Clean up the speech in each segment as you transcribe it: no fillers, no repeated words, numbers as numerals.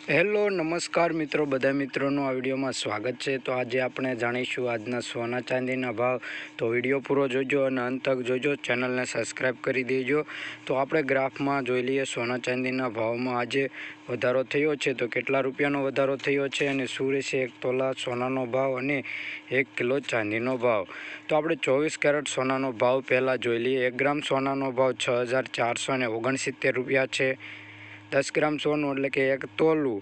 Hello નમસ્કાર મિત્રો, બધા મિત્રોનું આ વિડીયોમાં સ્વાગત છે। તો આજે આપણે જાણીશું આજના સોના ચાંદીના ભાવ। તો વિડીયો પૂરો જોજો અને અંત તક જોજો, ચેનલને સબસ્ક્રાઈબ કરી દેજો। તો આપણે ગ્રાફમાં જોઈ લઈએ સોના ચાંદીના ભાવમાં આજે વધારો થયો છે તો કેટલા રૂપિયાનો વધારો થયો છે અને શું રહેશે 1 તોલા સોનાનો ભાવ અને 1 કિલો ચાંદીનો ભાવ। તો આપણે 24 કેરેટ સોનાનો ભાવ પહેલાં જોઈ લઈએ। 1 ગ્રામ સોનાનો ભાવ 6469 રૂપિયા છે। 10 ગ્રામ સોનું એટલે કે 1 તોલું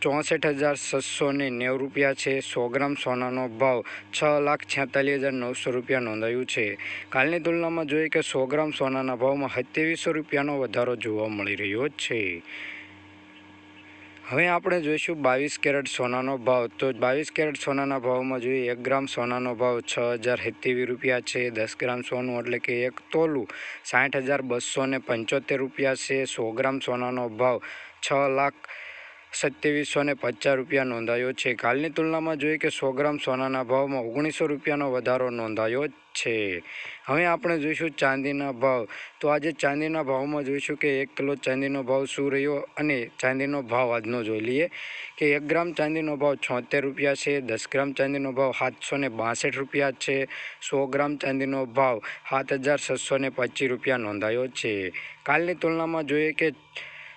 64,690 રૂપિયા છે। 100 ગ્રામ સોનાનો ભાવ 6,46,900 રૂપિયા નોંધાયું છે। કાલની તુલનામાં જોઈએ કે 100 ગ્રામ સોનાના ભાવમાં 2700 રૂપિયાનો વધારો જોવા મળી રહ્યો છે। હવે આપણે જોઈશું 22 કેરેટ સોનાનો ભાવ। તો 22 કેરેટ સોનાના ભાવમાં જોઈએ 1 ગ્રામ સોનાનો ભાવ 6,070 રૂપિયા છે। 10 ગ્રામ સોનું એટલે કે 1 તોલું 60,275 રૂપિયા છે। 100 ગ્રામ સોનાનો ભાવ 6,2750 રૂપિયા નોંધાયો છે। કાલની તુલનામાં જોઈએ કે 100 ગ્રામ સોનાના ભાવમાં 1900 રૂપિયાનો વધારો નોંધાયો છે। હવે આપણે જોઈશું ચાંદીના ભાવ। તો આજે ચાંદીના ભાવમાં જોઈશું કે 1 કિલો ચાંદીનો ભાવ શું રહ્યો અને ચાંદીનો ભાવ આજનો જોઈ લઈએ કે 1 ગ્રામ ચાંદીનો ભાવ 76 રૂપિયા છે। 10 ગ્રામ ચાંદીનો ભાવ 762 રૂપિયા છે। 100 ગ્રામ ચાંદીનો ભાવ 7,625 રૂપિયા નોંધાયો છે। કાલની તુલનામાં જોઈએ કે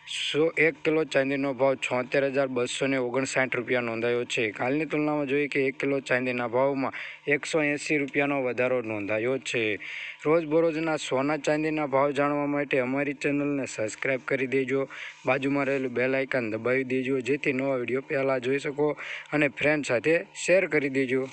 1 કિલો ચાંદીનો ભાવ 76,259 રૂપિયા નોંધાયો છે। કાલની તુલનામાં જોઈએ કે 1 કિલો ચાંદીના ભાવમાં 180 રૂપિયાનો વધારો નોંધાયો છે। રોજબરોજના સોના ચાંદીના ભાવ જાણવા માટે અમારી ચેનલને સબસ્ક્રાઈબ કરી દેજો, બાજુમાં રહેલું બેલ આઇકન દબાવી દેજો જેથી નવા વિડીયો પહેલાં જોઈ શકો અને ફ્રેન્ડ સાથે શેર કરી દેજો।